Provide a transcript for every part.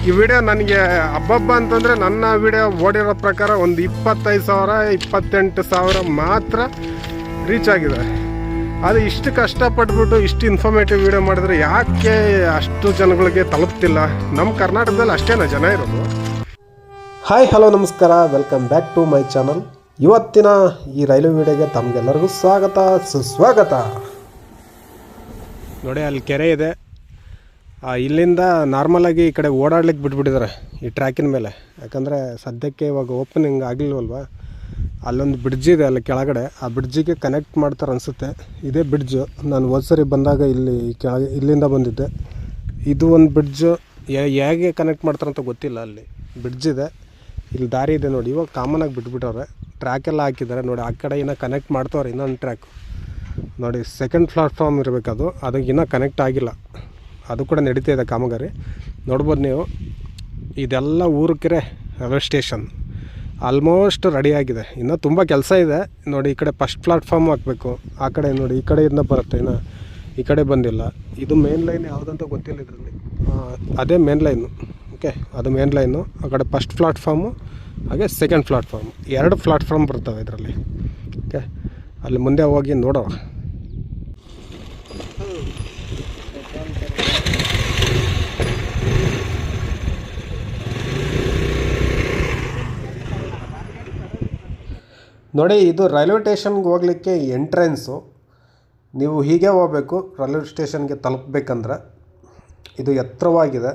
ಈ ವಿಡಿಯೋ ನನಗೆ ಹಬ್ಬ ಅಂತಂದರೆ ನನ್ನ ವಿಡಿಯೋ ಓಡಿರೋ ಪ್ರಕಾರ ಒಂದು 25,000 28,000 ಮಾತ್ರ ರೀಚ್ ಆಗಿದೆ. ಅದು ಇಷ್ಟು ಕಷ್ಟಪಟ್ಬಿಟ್ಟು ಇಷ್ಟು ಇನ್ಫಾರ್ಮೇಟಿವ್ ವಿಡಿಯೋ ಮಾಡಿದ್ರೆ ಯಾಕೆ ಅಷ್ಟು ಜನಗಳಿಗೆ ತಲುಪ್ತಿಲ್ಲ? ನಮ್ಮ ಕರ್ನಾಟಕದಲ್ಲಿ ಅಷ್ಟೇನಾ ಜನ ಇರೋದು? ಹಾಯ್ ಹಲೋ ನಮಸ್ಕಾರ, welcome back to my channel. ಇವತ್ತಿನ ಈ ರೈಲ್ವೆ ವಿಡಿಯೋಗೆ ತಮಗೆಲ್ಲರಿಗೂ ಸ್ವಾಗತ ಸುಸ್ವಾಗತ. ನೋಡಿ ಅಲ್ಲಿ ಕೆರೆ ಇದೆ. ಇಲ್ಲಿಂದ ನಾರ್ಮಲಾಗಿ ಈ ಕಡೆ ಓಡಾಡ್ಲಿಕ್ಕೆ ಬಿಟ್ಬಿಟ್ಟಿದ್ದಾರೆ ಈ ಟ್ರ್ಯಾಕಿನ ಮೇಲೆ. ಯಾಕಂದರೆ ಸದ್ಯಕ್ಕೆ ಇವಾಗ ಓಪನಿಂಗ್ ಆಗಲಿಲ್ವಲ್ವ. ಅಲ್ಲೊಂದು ಬ್ರಿಡ್ಜ್ ಇದೆ ಅಲ್ಲಿ ಕೆಳಗಡೆ, ಆ ಬ್ರಿಡ್ಜಿಗೆ ಕನೆಕ್ಟ್ ಮಾಡ್ತಾರೆ ಅನಿಸುತ್ತೆ. ಇದೇ ಬ್ರಿಡ್ಜು. ನಾನು ಹೋದ ಸರಿ ಬಂದಾಗ ಇಲ್ಲಿ ಕೆಳಗೆ ಇಲ್ಲಿಂದ ಬಂದಿದ್ದೆ. ಇದು ಒಂದು ಬ್ರಿಡ್ಜು ಹೇಗೆ ಕನೆಕ್ಟ್ ಮಾಡ್ತಾರಂತ ಗೊತ್ತಿಲ್ಲ. ಅಲ್ಲಿ ಬ್ರಿಡ್ಜ್ ಇದೆ, ಇಲ್ಲಿ ದಾರಿ ಇದೆ ನೋಡಿ. ಇವಾಗ ಕಾಮನಾಗಿ ಬಿಟ್ಬಿಟ್ಟವ್ರೆ, ಟ್ರ್ಯಾಕೆಲ್ಲ ಹಾಕಿದ್ದಾರೆ ನೋಡಿ. ಆ ಕಡೆ ಇನ್ನೂ ಕನೆಕ್ಟ್ ಮಾಡ್ತವ್ರೆ ಇನ್ನೊಂದು ಟ್ರ್ಯಾಕ್ ನೋಡಿ. ಸೆಕೆಂಡ್ ಪ್ಲಾಟ್ಫಾರ್ಮ್ ಇರಬೇಕದು, ಅದಕ್ಕೆ ಇನ್ನೂ ಕನೆಕ್ಟ್ ಆಗಿಲ್ಲ. ಅದು ಕೂಡ ನಡೀತಾ ಇದೆ ಕಾಮಗಾರಿ. ನೋಡ್ಬೋದು ನೀವು. ಇದೆಲ್ಲ ಊರುಕೆರೆ ರೈಲ್ವೆ ಸ್ಟೇಷನ್ ಆಲ್ಮೋಸ್ಟ್ ರೆಡಿಯಾಗಿದೆ. ಇನ್ನೂ ತುಂಬ ಕೆಲಸ ಇದೆ ನೋಡಿ. ಈ ಕಡೆ ಫಸ್ಟ್ ಪ್ಲಾಟ್ಫಾರ್ಮ್ ಹಾಕಬೇಕು. ಆ ಕಡೆ ನೋಡಿ, ಈ ಕಡೆಯಿಂದ ಬರುತ್ತೆ, ಇನ್ನು ಈ ಕಡೆ ಬಂದಿಲ್ಲ. ಇದು ಮೇನ್ ಲೈನ್ ಯಾವುದಂತ ಗೊತ್ತಿಲ್ಲ ಇದರಲ್ಲಿ. ಅದೇ ಮೇನ್ ಲೈನು. ಓಕೆ, ಅದು ಮೇನ್ ಲೈನು. ಆ ಕಡೆ ಫಸ್ಟ್ ಪ್ಲಾಟ್ಫಾರ್ಮು ಹಾಗೆ ಸೆಕೆಂಡ್ ಪ್ಲಾಟ್ಫಾರ್ಮ್, 2 ಪ್ಲಾಟ್ಫಾರ್ಮ್ ಬರ್ತವೆ ಇದರಲ್ಲಿ. ಓಕೆ, ಅಲ್ಲಿ ಮುಂದೆ ಹೋಗಿ ನೋಡೋಣ. ನೋಡಿ, ಇದು ರೈಲ್ವೆ ಸ್ಟೇಷನ್ಗೆ ಹೋಗಲಿಕ್ಕೆ ಎಂಟ್ರೆನ್ಸು. ನೀವು ಹೀಗೆ ಹೋಗಬೇಕು ರೈಲ್ವೆ ಸ್ಟೇಷನ್ಗೆ ತಲುಪಬೇಕಂದ್ರೆ. ಇದು ಎತ್ತರವಾಗಿದೆ,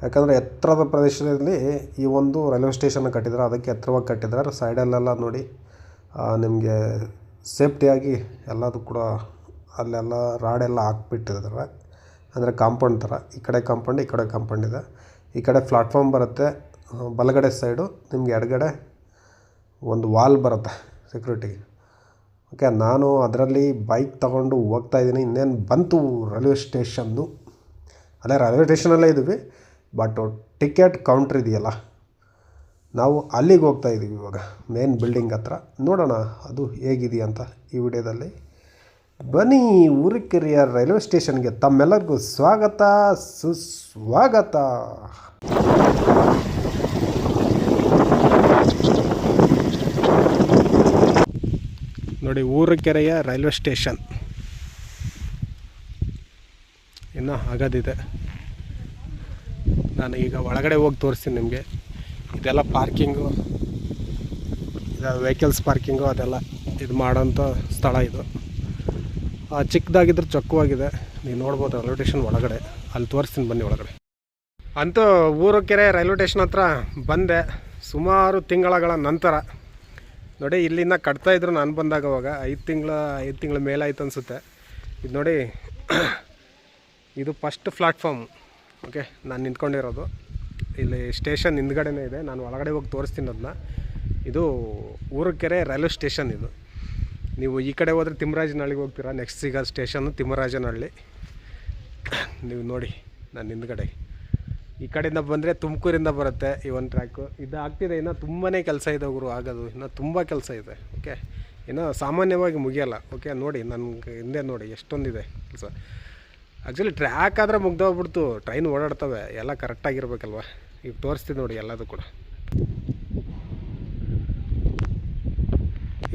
ಯಾಕಂದರೆ ಎತ್ತರದ ಪ್ರದೇಶದಲ್ಲಿ ಈ ಒಂದು ರೈಲ್ವೆ ಸ್ಟೇಷನ್ ಕಟ್ಟಿದ್ದಾರೆ. ಅದಕ್ಕೆ ಎತ್ತರವಾಗಿ ಕಟ್ಟಿದ್ದಾರೆ. ಸೈಡಲ್ಲೆಲ್ಲ ನೋಡಿ ನಿಮಗೆ ಸೇಫ್ಟಿಯಾಗಿ ಎಲ್ಲದು ಕೂಡ ಅಲ್ಲೆಲ್ಲ ರಾಡೆಲ್ಲ ಹಾಕ್ಬಿಟ್ಟಿದ್ದಾರೆ. ಅಂದರೆ ಕಾಂಪೌಂಡ್ ಥರ. ಈ ಕಡೆ ಕಾಂಪೌಂಡ್, ಈ ಕಡೆ ಕಾಂಪೌಂಡ್ ಇದೆ. ಈ ಕಡೆ ಪ್ಲಾಟ್ಫಾರ್ಮ್ ಬರುತ್ತೆ. ಬಲಗಡೆ ಸೈಡು ನಿಮಗೆ ಎಡಗಡೆ ಒಂದು ವಾಲ್ ಬರುತ್ತೆ ಸೆಕ್ಯೂರಿಟಿಗೆ. ಓಕೆ, ನಾನು ಅದರಲ್ಲಿ ಬೈಕ್ ತಗೊಂಡು ಹೋಗ್ತಾಯಿದ್ದೀನಿ. ಇನ್ನೇನು ಬಂತು ರೈಲ್ವೆ ಸ್ಟೇಷನ್ನು. ಅದೇ ರೈಲ್ವೆ ಸ್ಟೇಷನಲ್ಲೇ ಇದ್ದೀವಿ, ಬಟ್ ಟಿಕೆಟ್ ಕೌಂಟ್ರ್ ಇದೆಯಲ್ಲ, ನಾವು ಅಲ್ಲಿಗೆ ಹೋಗ್ತಾಯಿದ್ದೀವಿ ಇವಾಗ, ಮೇನ್ ಬಿಲ್ಡಿಂಗ್ ಹತ್ರ. ನೋಡೋಣ ಅದು ಹೇಗಿದೆಯಂತ ಈ ವಿಡಿಯೋದಲ್ಲಿ. ಬನ್ನಿ, ಊರುಕೆರೆಯ ರೈಲ್ವೆ ಸ್ಟೇಷನ್ಗೆ ತಮ್ಮೆಲ್ಲರಿಗೂ ಸ್ವಾಗತ ಸುಸ್ವಾಗತ. ನೋಡಿ, ಊರುಕೆರೆಯ ರೈಲ್ವೆ ಸ್ಟೇಷನ್ ಇನ್ನೂ ಆಗೋದಿದೆ. ನಾನು ಈಗ ಒಳಗಡೆ ಹೋಗಿ ತೋರಿಸ್ತೀನಿ ನಿಮಗೆ. ಇದೆಲ್ಲ ಪಾರ್ಕಿಂಗು, ವೆಹಿಕಲ್ಸ್ ಪಾರ್ಕಿಂಗು, ಅದೆಲ್ಲ ಇದು ಮಾಡೋಂಥ ಸ್ಥಳ ಇದು. ಚಿಕ್ಕದಾಗಿದ್ದರೆ ಚೊಕ್ಕವಾಗಿದೆ. ನೀವು ನೋಡ್ಬೋದು ರೈಲ್ವೆ ಸ್ಟೇಷನ್ ಒಳಗಡೆ. ಅಲ್ಲಿ ತೋರಿಸ್ತೀನಿ ಬನ್ನಿ ಒಳಗಡೆ. ಅಂತೂ ಊರುಕೆರೆ ರೈಲ್ವೆ ಸ್ಟೇಷನ್ ಹತ್ರ ಬಂದೆ ಸುಮಾರು ತಿಂಗಳ ನಂತರ. ನೋಡಿ, ಇಲ್ಲಿಂದ ಕಟ್ತಾಯಿದ್ರು ನಾನು ಬಂದಾಗ. ಅವಾಗ 5 ತಿಂಗಳ ಮೇಲಾಯ್ತು ಅನಿಸುತ್ತೆ. ಇದು ನೋಡಿ, ಇದು ಫಸ್ಟ್ ಪ್ಲಾಟ್ಫಾರ್ಮ್. ಓಕೆ, ನಾನು ನಿಂತ್ಕೊಂಡಿರೋದು ಇಲ್ಲಿ ಸ್ಟೇಷನ್ ಹಿಂದ್ಗಡೆನೇ ಇದೆ. ನಾನು ಒಳಗಡೆ ಹೋಗಿ ತೋರಿಸ್ತೀನಿ ಅದನ್ನ. ಇದು ಊರುಕೆರೆ ರೈಲ್ವೆ ಸ್ಟೇಷನ್ ಇದು. ನೀವು ಈ ಕಡೆ ಹೋದರೆ ತಿಮ್ಮರಾಜನಹಳ್ಳಿಗೆ ಹೋಗ್ತೀರಾ. ನೆಕ್ಸ್ಟ್ ಸಿಗೋ ಸ್ಟೇಷನ್ನು ತಿಮ್ಮರಾಜನಹಳ್ಳಿ. ನೀವು ನೋಡಿ, ನಾನು ಹಿಂದ್ಗಡೆ ಈ ಕಡೆಯಿಂದ ಬಂದರೆ ತುಮಕೂರಿಂದ ಬರುತ್ತೆ ಈ ಒಂದು ಟ್ರ್ಯಾಕು. ಇದು ಆಗ್ತಿದೆ. ಇನ್ನೂ ತುಂಬಾ ಕೆಲಸ ಇದೆ ಗುರು, ಆಗೋದು ಇನ್ನೂ ತುಂಬ ಕೆಲಸ ಇದೆ. ಓಕೆ, ಇನ್ನೂ ಸಾಮಾನ್ಯವಾಗಿ ಮುಗಿಯಲ್ಲ. ಓಕೆ, ನೋಡಿ ನನಗೆ ಹಿಂದೆ ನೋಡಿ ಎಷ್ಟೊಂದಿದೆ ಕೆಲಸ. ಆ್ಯಕ್ಚುಲಿ ಟ್ರ್ಯಾಕ್ ಆದರೆ ಮುಗ್ದೋಗ್ಬಿಡ್ತು, ಟ್ರೈನ್ ಓಡಾಡ್ತವೆ, ಎಲ್ಲ ಕರೆಕ್ಟಾಗಿರ್ಬೇಕಲ್ವ. ಈಗ ತೋರಿಸ್ತೀನಿ ನೋಡಿ ಎಲ್ಲದು ಕೂಡ.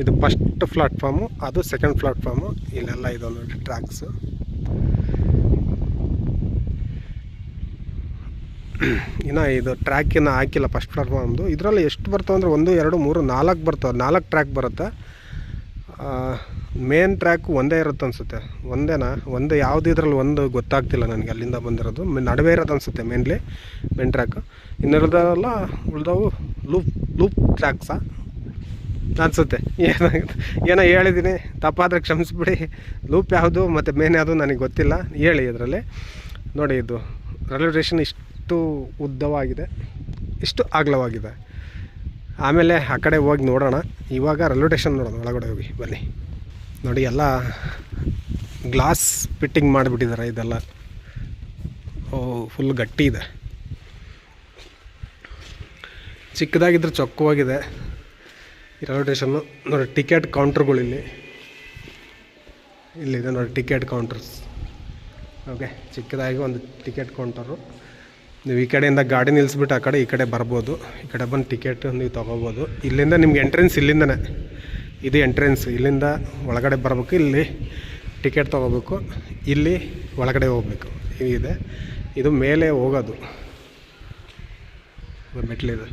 ಇದು ಫಸ್ಟ್ ಪ್ಲಾಟ್ಫಾರ್ಮು, ಅದು ಸೆಕೆಂಡ್ ಪ್ಲಾಟ್ಫಾರ್ಮು. ಇಲ್ಲೆಲ್ಲ ಇದು ನೋಡಿ ಟ್ರ್ಯಾಕ್ಸು. ಇನ್ನು ಇದು ಟ್ರ್ಯಾಕಿನ ಹಾಕಿಲ್ಲ ಫಸ್ಟ್ ಪ್ಲಾಟ್ಫಾರ್ಮ್ದು. ಇದರಲ್ಲಿ ಎಷ್ಟು ಬರ್ತವೆ ಅಂದರೆ 1 2 3 4 ಬರ್ತವೆ. 4 ಟ್ರ್ಯಾಕ್ ಬರುತ್ತೆ. ಮೇನ್ ಟ್ರ್ಯಾಕು ಒಂದೇ ಇರುತ್ತೆ ಅನಿಸುತ್ತೆ. ಒಂದು ಯಾವುದು ಇದರಲ್ಲಿ ಒಂದು ಗೊತ್ತಾಗ್ತಿಲ್ಲ ನನಗೆ. ಅಲ್ಲಿಂದ ಬಂದಿರೋದು ನಡುವೆ ಇರೋದು ಅನಿಸುತ್ತೆ ಮೇನ್ ಟ್ರ್ಯಾಕು. ಇನ್ನಿರೋದೆಲ್ಲ ಉಳ್ದವು ಲೂಪ್ ಟ್ರ್ಯಾಕ್ಸಾ ಅನಿಸುತ್ತೆ. ಏನೋ ಹೇಳಿದ್ದೀನಿ, ತಪ್ಪಾದರೆ ಕ್ಷಮಿಸ್ಬಿಡಿ. ಲೂಪ್ ಯಾವುದು ಮತ್ತು ಮೇನ್ ಯಾವುದು ನನಗೆ ಗೊತ್ತಿಲ್ಲ. ಹೇಳಿ ಇದರಲ್ಲಿ. ನೋಡಿ, ಇದು ರೈಲ್ವೆ ಸ್ಟೇಷನ್ ಇಷ್ಟು ಉದ್ದವಾಗಿದೆ, ಇಷ್ಟು ಅಗಲವಾಗಿದೆ. ಆಮೇಲೆ ಆ ಕಡೆ ಹೋಗಿ ನೋಡೋಣ. ಇವಾಗ ರೈಲ್ವೆ ಸ್ಟೇಷನ್ ನೋಡೋಣ, ಒಳಗಡೆ ಹೋಗಿ ಬನ್ನಿ. ನೋಡಿ, ಎಲ್ಲ ಗ್ಲಾಸ್ ಫಿಟ್ಟಿಂಗ್ ಮಾಡಿಬಿಟ್ಟಿದ್ದಾರೆ. ಇದೆಲ್ಲ ಫುಲ್ ಗಟ್ಟಿ ಇದೆ. ಚಿಕ್ಕದಾಗಿದ್ದರೆ ಚೊಕ್ಕವಾಗಿದೆ ಈ ರೈಲ್ವೆ ಸ್ಟೇಷನ್ನು. ನೋಡಿ, ಟಿಕೆಟ್ ಕೌಂಟ್ರುಗಳು ಇಲ್ಲಿದೆ ನೋಡಿ, ಟಿಕೆಟ್ ಕೌಂಟರ್ಸ್. ಓಕೆ, ಚಿಕ್ಕದಾಗಿ ಒಂದು ಟಿಕೆಟ್ ಕೌಂಟರು. ನೀವು ಈ ಕಡೆಯಿಂದ ಗಾಡಿ ನಿಲ್ಲಿಸ್ಬಿಟ್ಟು ಆ ಕಡೆ ಈ ಕಡೆ ಬರ್ಬೋದು. ಈ ಕಡೆ ಬಂದು ಟಿಕೆಟ್ ನೀವು ತೊಗೋಬೋದು. ಇಲ್ಲಿಂದ ನಿಮ್ಗೆ ಎಂಟ್ರೆನ್ಸ್ ಇಲ್ಲಿಂದನೇ, ಇದು ಎಂಟ್ರೆನ್ಸ್. ಇಲ್ಲಿಂದ ಒಳಗಡೆ ಬರಬೇಕು, ಇಲ್ಲಿ ಟಿಕೆಟ್ ತೊಗೋಬೇಕು, ಇಲ್ಲಿ ಒಳಗಡೆ ಹೋಗ್ಬೇಕು. ಇದೆ, ಇದು ಮೇಲೆ ಹೋಗೋದು ಮೆಟ್ಲಿದೆ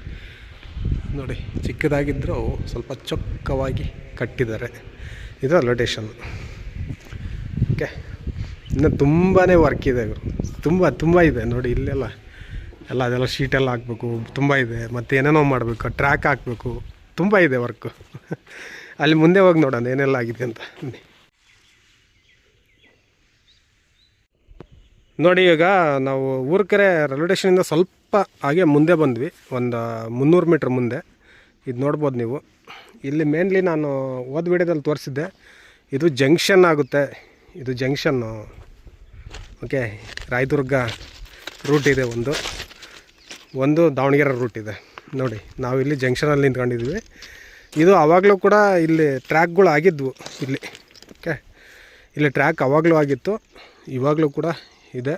ನೋಡಿ. ಚಿಕ್ಕದಾಗಿದ್ದರೂ ಸ್ವಲ್ಪ ಚೊಕ್ಕವಾಗಿ ಕಟ್ಟಿದ್ದಾರೆ. ಇದು ರೈಲ್ವೆ ಸ್ಟೇಷನ್. ಓಕೆ, ಇನ್ನು ತುಂಬಾ ವರ್ಕ್ ಇದೆ, ತುಂಬ ಇದೆ ನೋಡಿ. ಇಲ್ಲೆಲ್ಲ ಅದೆಲ್ಲ ಶೀಟೆಲ್ಲ ಹಾಕಬೇಕು, ತುಂಬ ಇದೆ. ಮತ್ತು ಏನೇನೋ ಮಾಡಬೇಕು, ಟ್ರ್ಯಾಕ್ ಹಾಕಬೇಕು, ತುಂಬ ಇದೆ ವರ್ಕು. ಅಲ್ಲಿ ಮುಂದೆ ಹೋಗಿ ನೋಡೋಣ ಏನೆಲ್ಲ ಆಗಿದೆ ಅಂತ. ನೋಡಿ, ಈಗ ನಾವು ಊರ್ಕೆರೆ ರೈಲ್ವೆ ಸ್ಟೇಷನಿಂದ ಸ್ವಲ್ಪ ಹಾಗೆ ಮುಂದೆ ಬಂದ್ವಿ, ಒಂದು 300 ಮೀಟ್ರ್ ಮುಂದೆ. ಇದು ನೋಡ್ಬೋದು ನೀವು. ಇಲ್ಲಿ ಮೇನ್ಲಿ ನಾನು ಹೋದ ವಿಡಿಯೋದಲ್ಲಿ ತೋರಿಸಿದ್ದೆ, ಇದು ಜಂಕ್ಷನ್ ಆಗುತ್ತೆ. ಇದು ಜಂಕ್ಷನ್ನು. ಓಕೆ, ರಾಯದುರ್ಗ ರೂಟ್ ಇದೆ, ಒಂದು ದಾವಣಗೆರೆ ರೂಟ್ ಇದೆ ನೋಡಿ. ನಾವು ಇಲ್ಲಿ ಜಂಕ್ಷನಲ್ಲಿ ನಿಂತ್ಕೊಂಡಿದ್ವಿ. ಇದು ಆವಾಗಲೂ ಕೂಡ ಇಲ್ಲಿ ಟ್ರ್ಯಾಕ್ಗಳು ಆಗಿದ್ವು ಇಲ್ಲಿ. ಓಕೆ, ಇಲ್ಲಿ ಟ್ರ್ಯಾಕ್ ಆವಾಗಲೂ ಆಗಿತ್ತು, ಇವಾಗಲೂ ಕೂಡ ಇದೆ.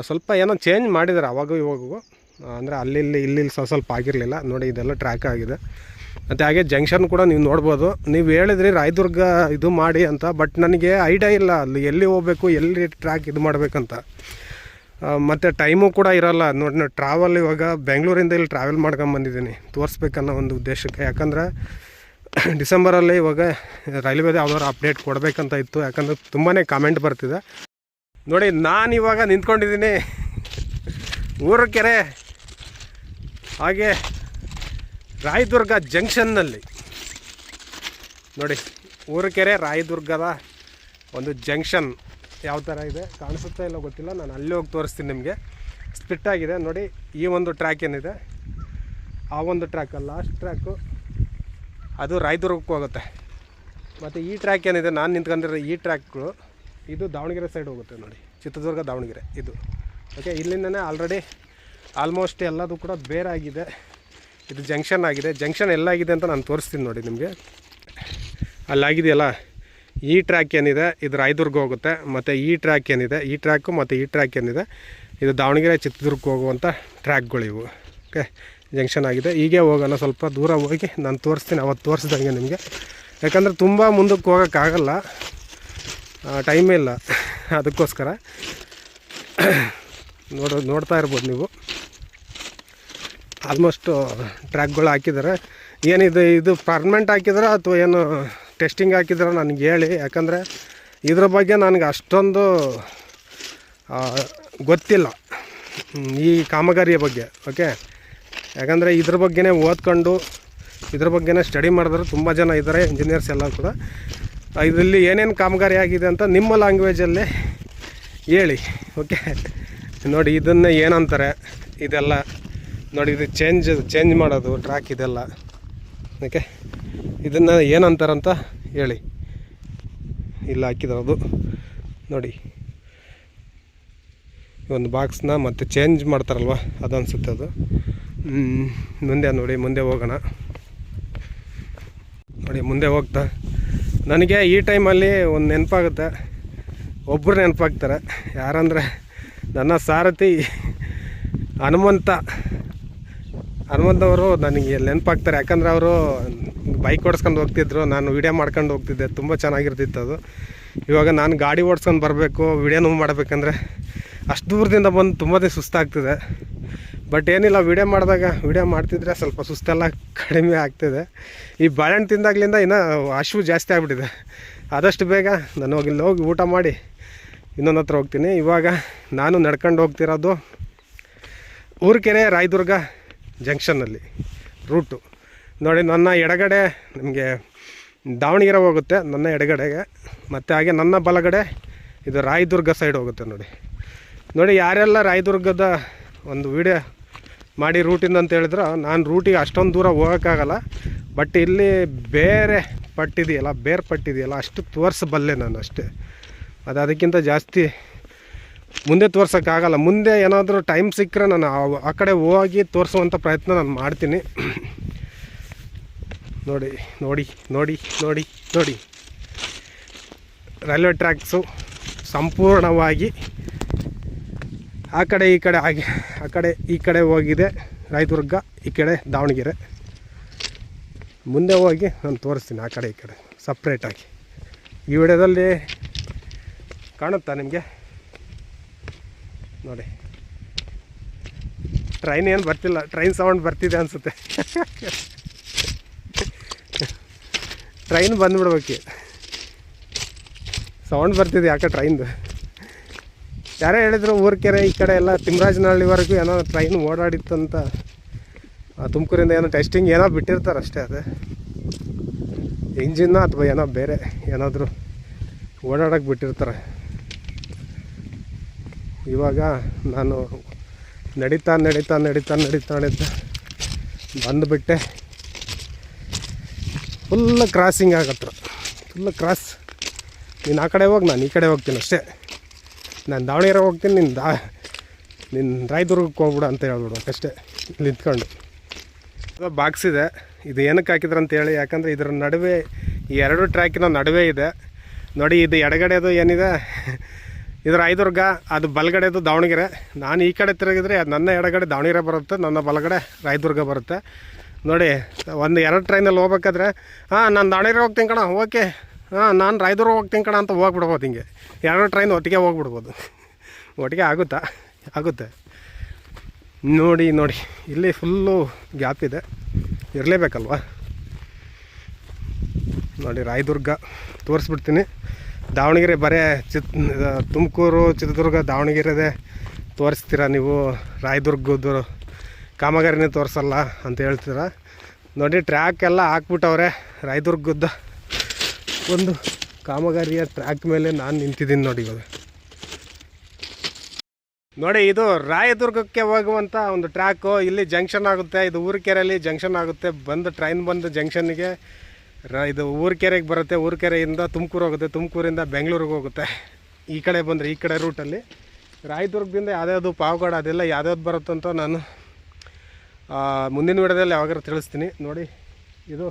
ಸ್ವಲ್ಪ ಏನೋ ಚೇಂಜ್ ಮಾಡಿದ್ದಾರೆ ಅವಾಗೂ ಇವಾಗೂ, ಅಂದರೆ ಇಲ್ಲಿ ಸ್ವಲ್ಪ ಆಗಿರಲಿಲ್ಲ ನೋಡಿ. ಇದೆಲ್ಲ ಟ್ರ್ಯಾಕ್ ಆಗಿದೆ. ಮತ್ತು ಹಾಗೆ ಜಂಕ್ಷನ್ ಕೂಡ ನೀವು ನೋಡ್ಬೋದು. ನೀವು ಹೇಳಿದ್ರಿ ರಾಯದುರ್ಗ ಇದು ಮಾಡಿ ಅಂತ, ಬಟ್ ನನಗೆ ಐಡಿಯಾ ಇಲ್ಲ ಅಲ್ಲಿ ಎಲ್ಲಿ ಹೋಗಬೇಕು, ಎಲ್ಲಿ ಟ್ರ್ಯಾಕ್ ಇದು ಮಾಡಬೇಕಂತ. ಮತ್ತು ಟೈಮು ಕೂಡ ಇರೋಲ್ಲ ನೋಡಿ. ನಾನು ಟ್ರಾವೆಲ್ ಇವಾಗ ಬೆಂಗಳೂರಿಂದ ಇಲ್ಲಿ ಟ್ರಾವೆಲ್ ಮಾಡ್ಕೊಂಬಂದಿದ್ದೀನಿ ತೋರಿಸ್ಬೇಕನ್ನೋ ಒಂದು ಉದ್ದೇಶಕ್ಕೆ. ಯಾಕಂದರೆ ಡಿಸೆಂಬರಲ್ಲಿ ಇವಾಗ ರೈಲ್ವೇದು ಯಾವ್ದಾದ್ರು ಅಪ್ಡೇಟ್ ಕೊಡಬೇಕಂತ ಇತ್ತು. ಯಾಕಂದರೆ ತುಂಬಾ ಕಾಮೆಂಟ್ ಬರ್ತಿದೆ ನೋಡಿ. ನಾನಿವಾಗ ನಿಂತ್ಕೊಂಡಿದ್ದೀನಿ ಊರಕೆರೆ ಹಾಗೆ ರಾಯದುರ್ಗ ಜಂಕ್ಷನ್ನಲ್ಲಿ ನೋಡಿ. ಊರಕೆರೆ ರಾಯದುರ್ಗದ ಒಂದು ಜಂಕ್ಷನ್ ಯಾವ ಥರ ಇದೆ ಕಾಣಿಸುತ್ತಾ ಇಲ್ಲ ಗೊತ್ತಿಲ್ಲ. ನಾನು ಅಲ್ಲಿ ಹೋಗಿ ತೋರಿಸ್ತೀನಿ ನಿಮಗೆ. ಸ್ಪ್ಲಿಟ್ ಆಗಿದೆ ನೋಡಿ. ಈ ಒಂದು ಟ್ರ್ಯಾಕ್ ಏನಿದೆ, ಆ ಒಂದು ಟ್ರ್ಯಾಕ್, ಲಾಸ್ಟ್ ಟ್ರ್ಯಾಕು ಅದು ರಾಯದುರ್ಗಕ್ಕೆ ಹೋಗುತ್ತೆ. ಮತ್ತು ಈ ಟ್ರ್ಯಾಕ್ ಏನಿದೆ, ನಾನು ನಿಂತ್ಕೊಂಡಿರೋ ಈ ಟ್ರ್ಯಾಕ್ಗಳು, ಇದು ದಾವಣಗೆರೆ ಸೈಡ್ ಹೋಗುತ್ತೆ ನೋಡಿ. ಚಿತ್ರದುರ್ಗ ದಾವಣಗೆರೆ ಇದು. ಓಕೆ, ಇಲ್ಲಿಂದನೇ ಆಲ್ಮೋಸ್ಟ್ ಎಲ್ಲದು ಕೂಡ ಬೇರೆ ಆಗಿದೆ. ಇದು ಜಂಕ್ಷನ್ ಆಗಿದೆ. ಜಂಕ್ಷನ್ ಎಲ್ಲಾಗಿದೆ ಅಂತ ನಾನು ತೋರಿಸ್ತೀನಿ ನೋಡಿ ನಿಮಗೆ. ಅಲ್ಲಾಗಿದೆಯಲ್ಲ, ಈ ಟ್ರ್ಯಾಕ್ ಏನಿದೆ ಇದು ರಾಯದುರ್ಗ ಹೋಗುತ್ತೆ. ಮತ್ತು ಈ ಟ್ರ್ಯಾಕ್ ಏನಿದೆ, ಈ ಟ್ರ್ಯಾಕು ಮತ್ತು ಈ ಟ್ರ್ಯಾಕ್ ಏನಿದೆ, ಇದು ದಾವಣಗೆರೆ ಚಿತ್ರದುರ್ಗಕ್ಕೆ ಹೋಗುವಂಥ ಟ್ರ್ಯಾಕ್ಗಳಿವು. ಓಕೆ, ಜಂಕ್ಷನ್ ಆಗಿದೆ. ಹೀಗೆ ಹೋಗೋಣ, ಸ್ವಲ್ಪ ದೂರ ಹೋಗಿ ನಾನು ತೋರಿಸ್ತೀನಿ ಅವತ್ತು ತೋರಿಸ್ದಂಗೆ ನಿಮಗೆ. ಯಾಕಂದರೆ ತುಂಬ ಮುಂದಕ್ಕೆ ಹೋಗೋಕ್ಕಾಗಲ್ಲ, ಟೈಮೇ ಇಲ್ಲ. ಅದಕ್ಕೋಸ್ಕರ ನೋಡ್ತಾ ಇರ್ಬೋದು ನೀವು. ಆಲ್ಮೋಸ್ಟು ಟ್ರ್ಯಾಕ್ಗಳು ಹಾಕಿದ್ದಾರೆ. ಇದು ಪರ್ಮನೆಂಟ್ ಹಾಕಿದ್ರೆ ಅಥವಾ ಏನು ಟೆಸ್ಟಿಂಗ್ ಹಾಕಿದ್ರೆ ನನಗೆ ಹೇಳಿ. ಯಾಕಂದರೆ ಇದ್ರ ಬಗ್ಗೆ ನನಗೆ ಅಷ್ಟೊಂದು ಗೊತ್ತಿಲ್ಲ, ಈ ಕಾಮಗಾರಿಯ ಬಗ್ಗೆ. ಓಕೆ, ಯಾಕಂದರೆ ಇದ್ರ ಬಗ್ಗೆನೇ ಓದ್ಕೊಂಡು ಇದ್ರ ಬಗ್ಗೆನೇ ಸ್ಟಡಿ ಮಾಡಿದ್ರೆ ತುಂಬ ಜನ ಇದ್ದಾರೆ, ಇಂಜಿನಿಯರ್ಸ್ ಎಲ್ಲ ಕೂಡ. ಇದರಲ್ಲಿ ಏನೇನು ಕಾಮಗಾರಿ ಆಗಿದೆ ಅಂತ ನಿಮ್ಮ ಲ್ಯಾಂಗ್ವೇಜಲ್ಲೇ ಹೇಳಿ. ಓಕೆ ನೋಡಿ, ಇದನ್ನು ಏನಂತಾರೆ ಇದೆಲ್ಲ ನೋಡಿ. ಇದು ಚೇಂಜ್ ಮಾಡೋದು ಟ್ರ್ಯಾಕ್ ಇದೆಲ್ಲ. ಓಕೆ, ಇದನ್ನು ಏನಂತಾರಂತ ಹೇಳಿ. ಇಲ್ಲಿ ಹಾಕಿರೋದು ನೋಡಿ, ಒಂದು ಬಾಕ್ಸ್ನ ಮತ್ತೆ ಚೇಂಜ್ ಮಾಡ್ತಾರಲ್ವ ಅದು ಅನಿಸುತ್ತೆ ಅದು. ಮುಂದೆ ಹೋಗೋಣ ನೋಡಿ. ಮುಂದೆ ಹೋಗ್ತಾ ನನಗೆ ಈ ಟೈಮಲ್ಲಿ ಒಂದು ನೆನಪಾಗುತ್ತೆ. ಒಬ್ಬರು ನೆನಪಾಗ್ತಾರೆ, ಯಾರಂದರೆ ನನ್ನ ಸಾರಥಿ ಹನುಮಂತವರು ನನಗೆ ನೆನಪಾಗ್ತಾರೆ. ಯಾಕಂದರೆ ಅವರು ಬೈಕ್ ಓಡಿಸ್ಕೊಂಡು ಹೋಗ್ತಿದ್ರು, ನಾನು ವೀಡಿಯೋ ಮಾಡ್ಕೊಂಡು ಹೋಗ್ತಿದ್ದೆ. ತುಂಬ ಚೆನ್ನಾಗಿರ್ತಿತ್ತು ಅದು. ಇವಾಗ ನಾನು ಗಾಡಿ ಓಡಿಸ್ಕೊಂಡು ಬರಬೇಕು, ವೀಡಿಯೋನೂ ಮಾಡಬೇಕಂದ್ರೆ ಅಷ್ಟು ದೂರದಿಂದ ಬಂದು ತುಂಬಾ ಸುಸ್ತಾಗ್ತಿದೆ. ಬಟ್ ಏನಿಲ್ಲ, ವೀಡಿಯೋ ಮಾಡ್ತಿದ್ರೆ ಸ್ವಲ್ಪ ಸುಸ್ತೆಲ್ಲ ಕಡಿಮೆ ಆಗ್ತಿದೆ. ಈ ಬಾಳೆಹಣ್ಣು ತಿಂದಾಗ್ಲಿಂದ ಇನ್ನೂ ಹಸಿವು ಜಾಸ್ತಿ ಆಗಿಬಿಟ್ಟಿದೆ. ಆದಷ್ಟು ಬೇಗ ನಾನು ಹೋಗಿ ಊಟ ಮಾಡಿ ಇನ್ನೊಂದು ಹತ್ರ ಹೋಗ್ತೀನಿ. ಇವಾಗ ನಾನು ನಡ್ಕೊಂಡು ಹೋಗ್ತಿರೋದು ಊರ್ಕೆರೆ ರಾಯದುರ್ಗ ಜಂಕ್ಷನ್ನಲ್ಲಿ ರೂಟು ನೋಡಿ. ನನ್ನ ಎಡಗಡೆ ನಿಮಗೆ ದಾವಣಗೆರೆ ಹೋಗುತ್ತೆ, ನನ್ನ ಎಡಗಡೆಗೆ. ಮತ್ತು ಹಾಗೆ ನನ್ನ ಬಲಗಡೆ ಇದು ರಾಯದುರ್ಗ ಸೈಡ್ ಹೋಗುತ್ತೆ ನೋಡಿ. ಯಾರೆಲ್ಲ ರಾಯದುರ್ಗದ ಒಂದು ವಿಡಿಯೋ ಮಾಡಿ ರೂಟಿಂದ ಅಂತ ಹೇಳಿದ್ರೆ, ನಾನು ರೂಟಿಗೆ ಅಷ್ಟೊಂದು ದೂರ ಹೋಗೋಕ್ಕಾಗಲ್ಲ. ಬಟ್ ಇಲ್ಲಿ ಬೇರೆ ಪಟ್ಟಿದೆಯಲ್ಲ ಅಷ್ಟು ತೋರಿಸಬಲ್ಲೆ ನಾನು ಅಷ್ಟೇ. ಅದಕ್ಕಿಂತ ಜಾಸ್ತಿ ಮುಂದೆ ತೋರ್ಸೋಕ್ಕಾಗಲ್ಲ. ಮುಂದೆ ಏನಾದರೂ ಟೈಮ್ ಸಿಕ್ಕರೆ ನಾನು ಆ ಕಡೆ ಹೋಗಿ ತೋರಿಸುವಂಥ ಪ್ರಯತ್ನ ನಾನು ಮಾಡ್ತೀನಿ. ನೋಡಿ ರೈಲ್ವೆ ಟ್ರ್ಯಾಕ್ಸು ಸಂಪೂರ್ಣವಾಗಿ ಆ ಕಡೆ ಈ ಕಡೆ ಆಗಿ ಆ ಕಡೆ ಈ ಕಡೆ ಹೋಗಿದೆ ರಾಯದುರ್ಗ, ಈ ಕಡೆ ದಾವಣಗೆರೆ. ಮುಂದೆ ಹೋಗಿ ನಾನು ತೋರಿಸ್ತೀನಿ ಆ ಕಡೆ ಈ ಕಡೆ ಸಪ್ರೇಟಾಗಿ. ಈ ವಿಡಿಯೋದಲ್ಲಿ ಕಾಣುತ್ತಾ ನಿಮಗೆ? ನೋಡಿ, ಟ್ರೈನ್ ಏನು ಬರ್ತಿಲ್ಲ, ಟ್ರೈನ್ ಸೌಂಡ್ ಬರ್ತಿದೆ ಅನಿಸುತ್ತೆ. ಟ್ರೈನ್ ಬಂದುಬಿಡ್ಬೇಕು, ಸೌಂಡ್ ಬರ್ತಿದೆ ಯಾಕೆ ಟ್ರೈನ್ದು. ಯಾರೇ ಹೇಳಿದ್ರು ಊರ್ಕೆರೆ ಈ ಕಡೆ ಎಲ್ಲ ತಿಮ್ಮರಾಜನಹಳ್ಳಿವರೆಗೂ ಏನೋ ಟ್ರೈನ್ ಓಡಾಡಿತ್ತಂತ. ತುಮಕೂರಿಂದ ಏನೋ ಟೆಸ್ಟಿಂಗ್ ಏನೋ ಬಿಟ್ಟಿರ್ತಾರೆ ಅಷ್ಟೇ, ಅದು ಇಂಜಿನ್ನ ಅಥವಾ ಏನೋ ಬೇರೆ ಏನಾದರೂ ಓಡಾಡೋಕ್ಕೆ ಬಿಟ್ಟಿರ್ತಾರೆ. ಇವಾಗ ನಾನು ನಡೀತಾ ಬಂದುಬಿಟ್ಟೆ. ಫುಲ್ ಕ್ರಾಸಿಂಗ್ ಆಗತ್ರ, ಫುಲ್ ಕ್ರಾಸ್. ನೀನು ಆ ಕಡೆ ಹೋಗಿ, ನಾನು ಈ ಕಡೆ ಹೋಗ್ತೀನಿ ಅಷ್ಟೇ. ನಾನು ದಾವಣಗೆರೆ ಹೋಗ್ತೀನಿ, ನಿನ್ನ ರಾಯದುರ್ಗಕ್ಕೆ ಹೋಗ್ಬಿಡು ಅಂತ ಹೇಳ್ಬಿಡ್ಬೇಕಷ್ಟೇ ಇಲ್ಲಿ ನಿಂತ್ಕೊಂಡು. ಅದು ಬಾಕ್ಸ್ ಇದೆ, ಇದು ಏನಕ್ಕೆ ಹಾಕಿದ್ರು ಅಂತೇಳಿ, ಯಾಕಂದರೆ ಇದರ ನಡುವೆ ಈ ಎರಡು ಟ್ರ್ಯಾಕಿನ ನಡುವೆ ಇದೆ ನೋಡಿ. ಇದು ಎಡಗಡೆದು ಏನಿದೆ ಇದು ರಾಯದುರ್ಗ, ಅದು ಬಲಗಡೆದು ದಾವಣಗೆರೆ. ನಾನು ಈ ಕಡೆ ತಿರುಗಿದ್ರೆ ಅದು ನನ್ನ ಎಡಗಡೆ ದಾವಣಗೆರೆ ಬರುತ್ತೆ, ನನ್ನ ಬಲಗಡೆ ರಾಯದುರ್ಗ ಬರುತ್ತೆ ನೋಡಿ. ಒಂದು 2 ಟ್ರೈನಲ್ಲಿ ಹೋಗ್ಬೇಕಾದ್ರೆ ನಾನು ದಾವಣಗೆರೆ ಹೋಗ್ತೀನಿ ಕಣ, ಓಕೆ, ನಾನು ರಾಯದುರ್ಗ ಹೋಗ್ತೀನಿ ಕಣ ಅಂತ ಹೋಗ್ಬಿಡ್ಬೋದು. ಹಿಂಗೆ 2 ಟ್ರೈನ್ ಒಟ್ಟಿಗೆ ಹೋಗ್ಬಿಡ್ಬೋದು. ಒಟ್ಟಿಗೆ ಆಗುತ್ತೆ ನೋಡಿ. ಇಲ್ಲಿ ಫುಲ್ಲು ಗ್ಯಾಪ್ ಇದೆ, ಇರಲೇಬೇಕಲ್ವ. ನೋಡಿ, ರಾಯದುರ್ಗ ತೋರಿಸ್ಬಿಡ್ತೀನಿ. ದಾವಣಗೆರೆ ಬರೀ ತುಮಕೂರು, ಚಿತ್ರದುರ್ಗ, ದಾವಣಗೆರೆದೇ ತೋರಿಸ್ತೀರ ನೀವು, ರಾಯದುರ್ಗದ್ದು ಕಾಮಗಾರಿನೇ ತೋರಿಸಲ್ಲ ಅಂತ ಹೇಳ್ತೀರ ನೋಡಿ. ಟ್ರ್ಯಾಕ್ ಎಲ್ಲ ಹಾಕ್ಬಿಟ್ಟವ್ರೆ. ರಾಯದುರ್ಗದ ಒಂದು ಕಾಮಗಾರಿಯ ಟ್ರ್ಯಾಕ್ ಮೇಲೆ ನಾನು ನಿಂತಿದ್ದೀನಿ ನೋಡಿ ಇವಾಗ. ನೋಡಿ, ಇದು ರಾಯದುರ್ಗಕ್ಕೆ ಹೋಗುವಂಥ ಒಂದು ಟ್ರ್ಯಾಕು. ಇಲ್ಲಿ ಜಂಕ್ಷನ್ ಆಗುತ್ತೆ, ಇದು ಊರ್ಕೆರೆಯಲ್ಲಿ ಜಂಕ್ಷನ್ ಆಗುತ್ತೆ. ಟ್ರೈನ್ ಬಂದು ಜಂಕ್ಷನ್ನಿಗೆ ಇದು ಊರ್ಕೆರೆಗೆ ಬರುತ್ತೆ. ಊರ್ಕೆರೆಯಿಂದ ತುಮಕೂರು ಹೋಗುತ್ತೆ, ತುಮಕೂರಿಂದ ಬೆಂಗಳೂರಿಗೆ ಹೋಗುತ್ತೆ. ಈ ಕಡೆ ಬಂದರೆ ಈ ಕಡೆ ರೂಟಲ್ಲಿ. ರಾಯದುರ್ಗದಿಂದ ಯಾವ್ದಾವುದು ಪಾವಗಡ ಅದೆಲ್ಲ ಯಾವ್ದಾವ್ದು ಬರುತ್ತಂತ ನಾನು ಮುಂದಿನ ವಿಡಿಯೋದಲ್ಲಿ ಯಾವಾಗಾರು ತಿಳಿಸ್ತೀನಿ ನೋಡಿ. ಇದು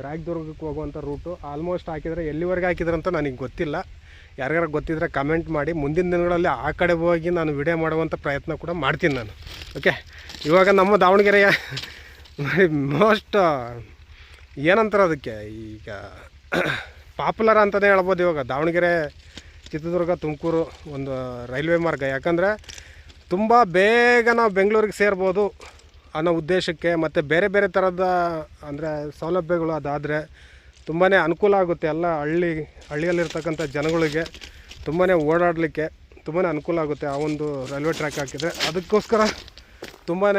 ರಾಯದುರ್ಗಕ್ಕೆ ಹೋಗುವಂಥ ರೂಟು. ಆಲ್ಮೋಸ್ಟ್ ಹಾಕಿದರೆ ಎಲ್ಲಿವರೆಗೆ ಹಾಕಿದ್ರಂತ ನನಗೆ ಗೊತ್ತಿಲ್ಲ. ಯಾರಿಗಾರು ಗೊತ್ತಿದ್ದರೆ ಕಮೆಂಟ್ ಮಾಡಿ. ಮುಂದಿನ ದಿನಗಳಲ್ಲಿ ಆ ಕಡೆ ಹೋಗಿ ನಾನು ವಿಡಿಯೋ ಮಾಡುವಂಥ ಪ್ರಯತ್ನ ಕೂಡ ಮಾಡ್ತೀನಿ ನಾನು. ಓಕೆ, ಇವಾಗ ನಮ್ಮ ದಾವಣಗೆರೆಯ ಮೋಸ್ಟ್ ಏನಂತಾರೆ ಅದಕ್ಕೆ, ಈಗ ಪಾಪ್ಯುಲರ್ ಅಂತಲೇ ಹೇಳ್ಬೋದು ಇವಾಗ ದಾವಣಗೆರೆ, ಚಿತ್ರದುರ್ಗ, ತುಮಕೂರು ಒಂದು ರೈಲ್ವೆ ಮಾರ್ಗ. ಯಾಕಂದರೆ ತುಂಬ ಬೇಗ ನಾವು ಬೆಂಗಳೂರಿಗೆ ಸೇರ್ಬೋದು ಅನ್ನೋ ಉದ್ದೇಶಕ್ಕೆ, ಮತ್ತು ಬೇರೆ ಬೇರೆ ಥರದ ಅಂದರೆ ಸೌಲಭ್ಯಗಳು ಅದಾದರೆ ತುಂಬಾ ಅನುಕೂಲ ಆಗುತ್ತೆ. ಎಲ್ಲ ಹಳ್ಳಿಯಲ್ಲಿರ್ತಕ್ಕಂಥ ಜನಗಳಿಗೆ ತುಂಬಾ ಓಡಾಡಲಿಕ್ಕೆ ತುಂಬಾ ಅನುಕೂಲ ಆಗುತ್ತೆ ಆ ಒಂದು ರೈಲ್ವೆ ಟ್ರ್ಯಾಕ್ ಹಾಕಿದರೆ. ಅದಕ್ಕೋಸ್ಕರ ತುಂಬಾ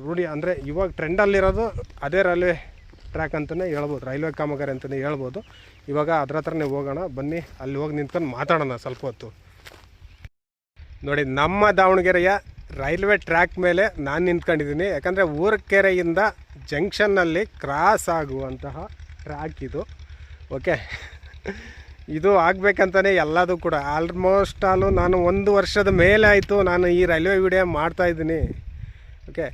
ರೂಢಿ ಅಂದರೆ ಇವಾಗ ಟ್ರೆಂಡಲ್ಲಿರೋದು ಅದೇ ರೈಲ್ವೆ ಟ್ರ್ಯಾಕ್ ಅಂತಲೇ ಹೇಳ್ಬೋದು, ರೈಲ್ವೆ ಕಾಮಗಾರಿ ಅಂತಲೇ ಹೇಳ್ಬೋದು. ಇವಾಗ ಅದ್ರ ಹತ್ರನೇ ಹೋಗೋಣ ಬನ್ನಿ, ಅಲ್ಲಿ ಹೋಗಿ ನಿಂತ್ಕೊಂಡು ಮಾತಾಡೋಣ ಸ್ವಲ್ಪ ಹೊತ್ತು. ನೋಡಿ, ನಮ್ಮ ದಾವಣಗೆರೆಯ ರೈಲ್ವೆ ಟ್ರ್ಯಾಕ್ ಮೇಲೆ ನಾನು ನಿಂತ್ಕೊಂಡಿದ್ದೀನಿ. ಯಾಕಂದರೆ ಊರ್ಕೆರೆಯಿಂದ ಜಂಕ್ಷನ್ನಲ್ಲಿ ಕ್ರಾಸ್ ಆಗುವಂತಹ ಟ್ರ್ಯಾಕ್ ಇದು. ಓಕೆ, ಇದು ಆಗಬೇಕಂತಲೇ ಎಲ್ಲದೂ ಕೂಡ ಆಲ್ಮೋಸ್ಟ್ ನಾನು 1 ವರ್ಷದ ಮೇಲೆ ಆಯಿತು ನಾನು ಈ ರೈಲ್ವೆ ವಿಡಿಯೋ ಮಾಡ್ತಾಯಿದ್ದೀನಿ. ಓಕೆ,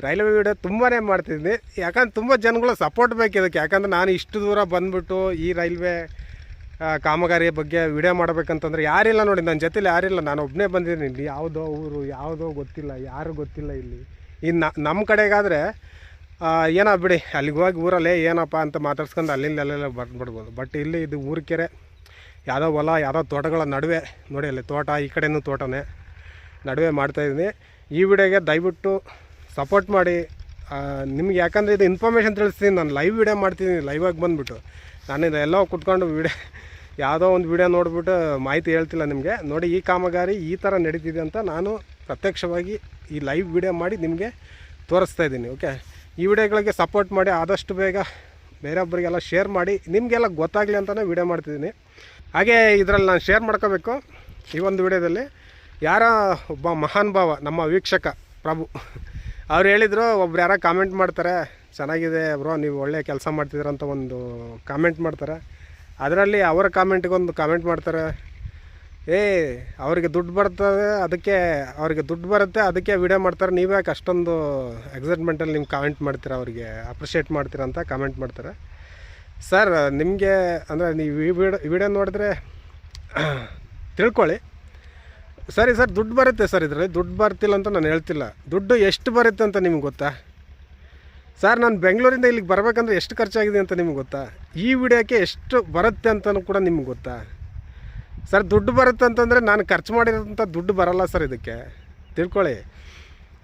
ರೈಲ್ವೆ ವಿಡಿಯೋ ತುಂಬಾ ಮಾಡ್ತಿದ್ದೀನಿ. ಯಾಕಂದ್ರೆ ತುಂಬ ಜನಗಳು ಸಪೋರ್ಟ್ ಬೇಕು ಇದಕ್ಕೆ. ಯಾಕಂದರೆ ನಾನು ಇಷ್ಟು ದೂರ ಬಂದುಬಿಟ್ಟು ಈ ರೈಲ್ವೆ ಕಾಮಗಾರಿಯ ಬಗ್ಗೆ ವಿಡಿಯೋ ಮಾಡಬೇಕಂತಂದ್ರೆ ಯಾರಿಲ್ಲ ನೋಡಿ, ನನ್ನ ಜೊತೆಲಿ ಯಾರಿಲ್ಲ. ನಾನು ಒಬ್ಬನೇ ಬಂದಿದ್ದೀನಿ. ಇಲ್ಲಿ ಯಾವುದೋ ಊರು ಯಾವುದೋ ಗೊತ್ತಿಲ್ಲ, ಯಾರು ಗೊತ್ತಿಲ್ಲ ಇಲ್ಲಿ. ಇನ್ನು ನಮ್ಮ ಕಡೆಗಾದರೆ ಏನೋ ಬಿಡಿ, ಅಲ್ಲಿಗೆ ಹೋಗಿ ಊರಲ್ಲೇ ಏನಪ್ಪ ಅಂತ ಮಾತಾಡ್ಸ್ಕೊಂಡು ಅಲ್ಲೆಲ್ಲ ಬಂದ್ಬಿಡ್ಬೋದು. ಬಟ್ ಇಲ್ಲಿ ಇದು ಊರ್ಕೆರೆ, ಯಾವುದೋ ಹೊಲ, ಯಾವುದೋ ತೋಟಗಳ ನಡುವೆ ನೋಡಿ, ಅಲ್ಲಿ ತೋಟ, ಈ ಕಡೆಯೂ ತೋಟನೇ ನಡುವೆ ಮಾಡ್ತಾಯಿದ್ದೀನಿ. ಈ ವಿಡಿಯೋಗೆ ದಯವಿಟ್ಟು ಸಪೋರ್ಟ್ ಮಾಡಿ ನಿಮ್ಗೆ. ಯಾಕಂದರೆ ಇದು ಇನ್ಫಾರ್ಮೇಷನ್ ತಿಳಿಸ್ತೀನಿ. ನಾನು ಲೈವ್ ವಿಡಿಯೋ ಮಾಡ್ತಿದ್ದೀನಿ, ಲೈವಾಗಿ ಬಂದುಬಿಟ್ಟು ನಾನು ಇದೆಲ್ಲ ಕುತ್ಕೊಂಡು ಯಾವುದೋ ಒಂದು ವಿಡಿಯೋ ನೋಡಿಬಿಟ್ಟು ಮಾಹಿತಿ ಹೇಳ್ತಿಲ್ಲ ನಿಮಗೆ. ನೋಡಿ, ಈ ಕಾಮಗಾರಿ ಈ ಥರ ನಡೀತಿದೆ ಅಂತ ನಾನು ಪ್ರತ್ಯಕ್ಷವಾಗಿ ಈ ಲೈವ್ ವಿಡಿಯೋ ಮಾಡಿ ನಿಮಗೆ ತೋರಿಸ್ತಾ ಇದ್ದೀನಿ. ಓಕೆ, ಈ ವಿಡಿಯೋಗಳಿಗೆ ಸಪೋರ್ಟ್ ಮಾಡಿ, ಆದಷ್ಟು ಬೇಗ ಬೇರೆಯೊಬ್ಬರಿಗೆಲ್ಲ ಶೇರ್ ಮಾಡಿ, ನಿಮಗೆಲ್ಲ ಗೊತ್ತಾಗಲಿ ಅಂತಲೇ ವಿಡಿಯೋ ಮಾಡ್ತಿದ್ದೀನಿ. ಹಾಗೆ ಇದರಲ್ಲಿ ನಾನು ಶೇರ್ ಮಾಡ್ಕೋಬೇಕು ಈ ಒಂದು ವಿಡಿಯೋದಲ್ಲಿ. ಯಾರೋ ಒಬ್ಬ ಮಹಾನ್ ಭಾವ, ನಮ್ಮ ವೀಕ್ಷಕ ಪ್ರಭು, ಅವ್ರು ಹೇಳಿದರು, ಒಬ್ರು ಯಾರೋ ಕಾಮೆಂಟ್ ಮಾಡ್ತಾರೆ, ಚೆನ್ನಾಗಿದೆ ಬ್ರೋ ನೀವು ಒಳ್ಳೆ ಕೆಲಸ ಮಾಡ್ತಿದ್ದೀರಂತ ಒಂದು ಕಾಮೆಂಟ್ ಮಾಡ್ತಾರೆ. ಅದರಲ್ಲಿ ಅವರ ಕಾಮೆಂಟ್ಗೊಂದು ಕಾಮೆಂಟ್ ಮಾಡ್ತಾರೆ, ಅವ್ರಿಗೆ ದುಡ್ಡು ಬರ್ತದೆ, ಅವ್ರಿಗೆ ದುಡ್ಡು ಬರುತ್ತೆ, ಅದಕ್ಕೆ ವಿಡಿಯೋ ಮಾಡ್ತಾರೆ, ನೀವೇ ಯಾಕೆ ಅಷ್ಟೊಂದು ಎಕ್ಸೈಟ್ಮೆಂಟಲ್ಲಿ ನೀವು ಕಾಮೆಂಟ್ ಮಾಡ್ತೀರಾ, ಅವರಿಗೆ ಅಪ್ರಿಷಿಯೇಟ್ ಮಾಡ್ತೀರಾ ಅಂತ ಕಾಮೆಂಟ್ ಮಾಡ್ತಾರೆ. ಸರ್, ನಿಮಗೆ ಅಂದರೆ ನೀವು ಈ ವಿಡಿಯೋ ನೋಡಿದ್ರೆ ತಿಳ್ಕೊಳ್ಳಿ, ಸರಿ ಸರ್, ದುಡ್ಡು ಬರುತ್ತೆ ಸರ್, ಇದರಲ್ಲಿ ದುಡ್ಡು ಬರ್ತಿಲ್ಲ ಅಂತ ನಾನು ಹೇಳ್ತಿಲ್ಲ. ದುಡ್ಡು ಎಷ್ಟು ಬರುತ್ತೆ ಅಂತ ನಿಮ್ಗೆ ಗೊತ್ತಾ ಸರ್? ನಾನು ಬೆಂಗಳೂರಿಂದ ಇಲ್ಲಿಗೆ ಬರಬೇಕಂದ್ರೆ ಎಷ್ಟು ಖರ್ಚಾಗಿದೆ ಅಂತ ನಿಮ್ಗೆ ಗೊತ್ತಾ? ಈ ವಿಡಿಯೋಕ್ಕೆ ಎಷ್ಟು ಬರುತ್ತೆ ಅಂತಲೂ ಕೂಡ ನಿಮ್ಗೆ ಗೊತ್ತಾ ಸರ್? ದುಡ್ಡು ಬರುತ್ತೆ ಅಂತಂದರೆ ನಾನು ಖರ್ಚು ಮಾಡಿರೋಂಥ ದುಡ್ಡು ಬರಲ್ಲ ಸರ್. ಇದಕ್ಕೆ ತಿಳ್ಕೊಳ್ಳಿ,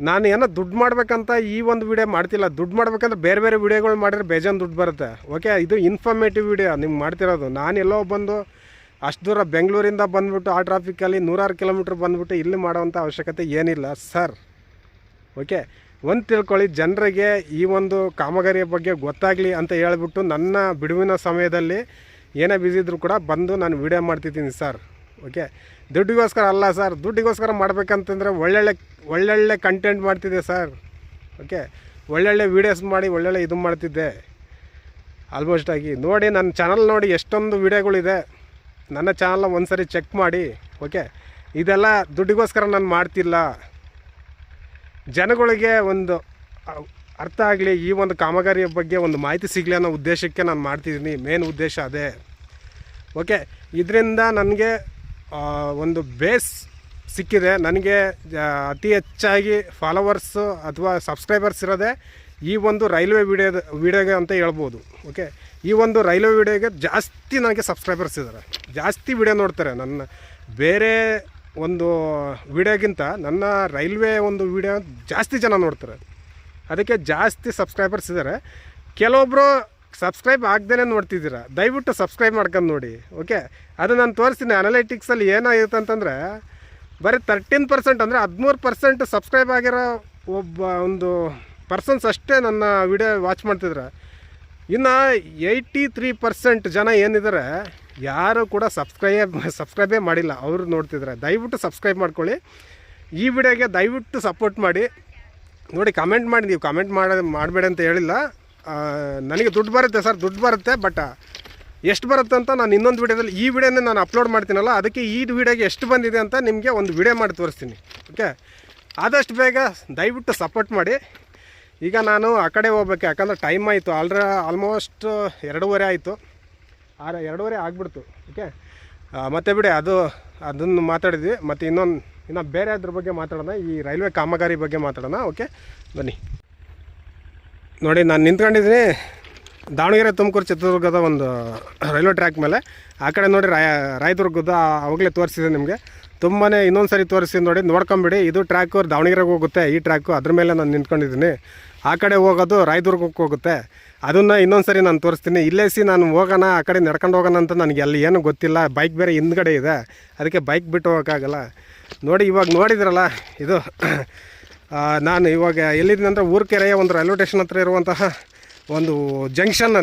ನಾನು ಏನೋ ದುಡ್ಡು ಮಾಡ್ಬೇಕಂತ ಈ ಒಂದು ವಿಡಿಯೋ ಮಾಡ್ತಿಲ್ಲ. ದುಡ್ಡು ಮಾಡ್ಬೇಕಂದ್ರೆ ಬೇರೆ ಬೇರೆ ವಿಡಿಯೋಗಳು ಮಾಡಿದ್ರೆ ಬೇಜಾನ್ ದುಡ್ಡು ಬರುತ್ತೆ. ಓಕೆ, ಇದು ಇನ್ಫಾರ್ಮೇಟಿವ್ ವಿಡಿಯೋ ನಿಮ್ಗೆ ಮಾಡ್ತಿರೋದು. ನಾನು ಎಲ್ಲೋ ಬಂದು ಅಷ್ಟು ದೂರ ಬೆಂಗಳೂರಿಂದ ಬಂದುಬಿಟ್ಟು ಆ ಟ್ರಾಫಿಕಲ್ಲಿ 106 ಕಿಲೋಮೀಟ್ರ್ ಬಂದುಬಿಟ್ಟು ಇಲ್ಲಿ ಮಾಡೋವಂಥ ಅವಶ್ಯಕತೆ ಏನಿಲ್ಲ ಸರ್. ಓಕೆ, ಒಂದು ತಿಳ್ಕೊಳ್ಳಿ, ಜನರಿಗೆ ಈ ಒಂದು ಕಾಮಗಾರಿಯ ಬಗ್ಗೆ ಗೊತ್ತಾಗಲಿ ಅಂತ ಹೇಳ್ಬಿಟ್ಟು ನನ್ನ ಬಿಡುವಿನ ಸಮಯದಲ್ಲಿ ಏನೇ ಬ್ಯುಸಿ ಇದ್ದರೂ ಕೂಡ ಬಂದು ನಾನು ವಿಡಿಯೋ ಮಾಡ್ತಿದ್ದೀನಿ ಸರ್. ಓಕೆ, ದುಡ್ಡಿಗೋಸ್ಕರ ಅಲ್ಲ ಸರ್. ದುಡ್ಡಿಗೋಸ್ಕರ ಮಾಡಬೇಕಂತಂದರೆ ಒಳ್ಳೊಳ್ಳೆ ಕಂಟೆಂಟ್ ಮಾಡ್ತಿದ್ದೆ ಸರ್. ಓಕೆ, ಒಳ್ಳೊಳ್ಳೆ ವೀಡಿಯೋಸ್ ಮಾಡಿ ಒಳ್ಳೊಳ್ಳೆ ಇದು ಮಾಡ್ತಿದ್ದೆ ಆಲ್ಮೋಸ್ಟ್ ಆಗಿ. ನೋಡಿ ನನ್ನ ಚಾನಲ್ ನೋಡಿ, ಎಷ್ಟೊಂದು ವೀಡಿಯೋಗಳಿದೆ. ನನ್ನ ಚಾನಲ್ನ ಒಂದು ಸರಿ ಚೆಕ್ ಮಾಡಿ. ಓಕೆ, ಇದೆಲ್ಲ ದುಡ್ಡಿಗೋಸ್ಕರ ನಾನು ಮಾಡ್ತಿಲ್ಲ. ಜನಗಳಿಗೆ ಒಂದು ಅರ್ಥ ಆಗಲಿ, ಈ ಒಂದು ಕಾಮಗಾರಿಯ ಬಗ್ಗೆ ಒಂದು ಮಾಹಿತಿ ಸಿಗಲಿ ಅನ್ನೋ ಉದ್ದೇಶಕ್ಕೆ ನಾನು ಮಾಡ್ತಿದ್ದೀನಿ. ಮೇನ್ ಉದ್ದೇಶ ಅದೇ. ಓಕೆ, ಇದರಿಂದ ನನಗೆ ಒಂದು ಬೇಸ್ ಸಿಕ್ಕಿದೆ. ನನಗೆ ಅತಿ ಹೆಚ್ಚಾಗಿ ಫಾಲೋವರ್ಸು ಅಥವಾ ಸಬ್ಸ್ಕ್ರೈಬರ್ಸ್ ಇರೋದೇ ಈ ಒಂದು ರೈಲ್ವೆ ವಿಡಿಯೋಗೆ ಅಂತ ಹೇಳ್ಬೋದು. ಓಕೆ, ಈ ಒಂದು ರೈಲ್ವೆ ವಿಡಿಯೋಗೆ ಜಾಸ್ತಿ ನನಗೆ ಸಬ್ಸ್ಕ್ರೈಬರ್ಸ್ ಇದ್ದಾರೆ. ಜಾಸ್ತಿ ವಿಡಿಯೋ ನೋಡ್ತಾರೆ ನನ್ನ ಬೇರೆ ಒಂದು ವಿಡಿಯೋಗಿಂತ. ನನ್ನ ರೈಲ್ವೆ ಒಂದು ವಿಡಿಯೋ ಜಾಸ್ತಿ ಜನ ನೋಡ್ತಾರೆ. ಅದಕ್ಕೆ ಜಾಸ್ತಿ ಸಬ್ಸ್ಕ್ರೈಬರ್ಸ್ ಇದ್ದಾರೆ. ಕೆಲವೊಬ್ಬರು ಸಬ್ಸ್ಕ್ರೈಬ್ ಆಗದೇ ನೋಡ್ತಿದ್ದೀರಾ, ದಯವಿಟ್ಟು ಸಬ್ಸ್ಕ್ರೈಬ್ ಮಾಡ್ಕೊಂಡು ನೋಡಿ. ಓಕೆ, ಅದು ನಾನು ತೋರಿಸ್ತೀನಿ. ಅನಲೈಟಿಕ್ಸಲ್ಲಿ ಏನಾಗಿರುತ್ತೆ ಅಂತಂದರೆ ಬರೀ 13% ಅಂದರೆ 13% ಸಬ್ಸ್ಕ್ರೈಬ್ ಆಗಿರೋ ಒಂದು ಪರ್ಸನ್ಸ್ ಅಷ್ಟೇ ನನ್ನ ವಿಡಿಯೋ ವಾಚ್ ಮಾಡ್ತಿದ್ರೆ. ಇನ್ನು 83% ಜನ ಏನಿದ್ದಾರೆ ಯಾರು ಕೂಡ ಸಬ್ಸ್ಕ್ರೈಬೇ ಮಾಡಿಲ್ಲ, ಅವರು ನೋಡ್ತಿದ್ದಾರೆ. ದಯವಿಟ್ಟು ಸಬ್ಸ್ಕ್ರೈಬ್ ಮಾಡ್ಕೊಳ್ಳಿ. ಈ ವಿಡಿಯೋಗೆ ದಯವಿಟ್ಟು ಸಪೋರ್ಟ್ ಮಾಡಿ. ನೋಡಿ, ಕಮೆಂಟ್ ಮಾಡಿ. ನೀವು ಕಮೆಂಟ್ ಮಾಡಬೇಡಿ ಅಂತ ಹೇಳಿಲ್ಲ. ನನಗೆ ದುಡ್ಡು ಬರುತ್ತೆ ಸರ್, ದುಡ್ಡು ಬರುತ್ತೆ. ಬಟ್ ಎಷ್ಟು ಬರುತ್ತೆ ಅಂತ ನಾನು ಇನ್ನೊಂದು ವಿಡಿಯೋದಲ್ಲಿ, ಈ ವಿಡಿಯೋನೇ ನಾನು ಅಪ್ಲೋಡ್ ಮಾಡ್ತೀನಲ್ಲ, ಅದಕ್ಕೆ ಈ ವಿಡಿಯೋಗೆ ಎಷ್ಟು ಬಂದಿದೆ ಅಂತ ನಿಮಗೆ ಒಂದು ವಿಡಿಯೋ ಮಾಡಿ ತೋರಿಸ್ತೀನಿ. ಓಕೆ, ಆದಷ್ಟು ಬೇಗ ದಯವಿಟ್ಟು ಸಪೋರ್ಟ್ ಮಾಡಿ. ಈಗ ನಾನು ಆ ಕಡೆ ಹೋಗ್ಬೇಕು, ಯಾಕಂದರೆ ಟೈಮ್ ಆಯಿತು. ಆಲ್ಮೋಸ್ಟ್ 2:30 ಆಯಿತು. 2:30 ಆಗಿಬಿಡ್ತು. ಓಕೆ, ಮತ್ತೆ ಬಿಡಿ, ಅದನ್ನು ಮಾತಾಡಿದ್ವಿ. ಮತ್ತು ಇನ್ನು ಬೇರೆ ಅದ್ರ ಬಗ್ಗೆ ಮಾತಾಡೋಣ, ಈ ರೈಲ್ವೆ ಕಾಮಗಾರಿ ಬಗ್ಗೆ ಮಾತಾಡೋಣ. ಓಕೆ, ಬನ್ನಿ. ನೋಡಿ, ನಾನು ನಿಂತ್ಕೊಂಡಿದ್ದೀನಿ ದಾವಣಗೆರೆ ತುಮಕೂರು ಚಿತ್ರದುರ್ಗದ ಒಂದು ರೈಲ್ವೆ ಟ್ರ್ಯಾಕ್ ಮೇಲೆ. ಆ ಕಡೆ ನೋಡಿ ರಾಯದುರ್ಗದ ಅವಾಗಲೇ ತೋರಿಸಿದೆ ನಿಮಗೆ. ತುಂಬಾ ಇನ್ನೊಂದು ಸರಿ ತೋರಿಸ್ತೀನಿ ನೋಡಿ, ನೋಡ್ಕೊಂಬಿಡಿ. ಇದು ಟ್ರ್ಯಾಕು ದಾವಣಗೆರೆಗೆ ಹೋಗುತ್ತೆ, ಈ ಟ್ರ್ಯಾಕು. ಅದ್ರ ಮೇಲೆ ನಾನು ನಿಂತ್ಕೊಂಡಿದ್ದೀನಿ. ಆ ಕಡೆ ಹೋಗೋದು ರಾಯದುರ್ಗಕ್ಕೆ ಹೋಗುತ್ತೆ. ಅದನ್ನು ಇನ್ನೊಂದು ಸರಿ ನಾನು ತೋರಿಸ್ತೀನಿ. ಇಲ್ಲೇಸಿ ನಾನು ಹೋಗೋಣ, ಆ ಕಡೆ ನಡ್ಕೊಂಡು ಹೋಗೋಣ ಅಂತ ನನಗೆ ಅಲ್ಲಿ ಏನೂ ಗೊತ್ತಿಲ್ಲ. ಬೈಕ್ ಬೇರೆ ಹಿಂದ್ಗಡೆ ಇದೆ, ಅದಕ್ಕೆ ಬೈಕ್ ಬಿಟ್ಟು ಹೋಗೋಕ್ಕಾಗಲ್ಲ. ನೋಡಿ, ಇವಾಗ ನೋಡಿದ್ರಲ್ಲ, ಇದು ನಾನು ಇವಾಗ ಎಲ್ಲಿದ್ದೀನಿ ಅಂದರೆ ಊರ್ಕೆರೆಯ ಒಂದು ರೈಲ್ವೆ ಸ್ಟೇಷನ್ ಹತ್ರ ಇರುವಂತಹ ಒಂದು ಜಂಕ್ಷನ್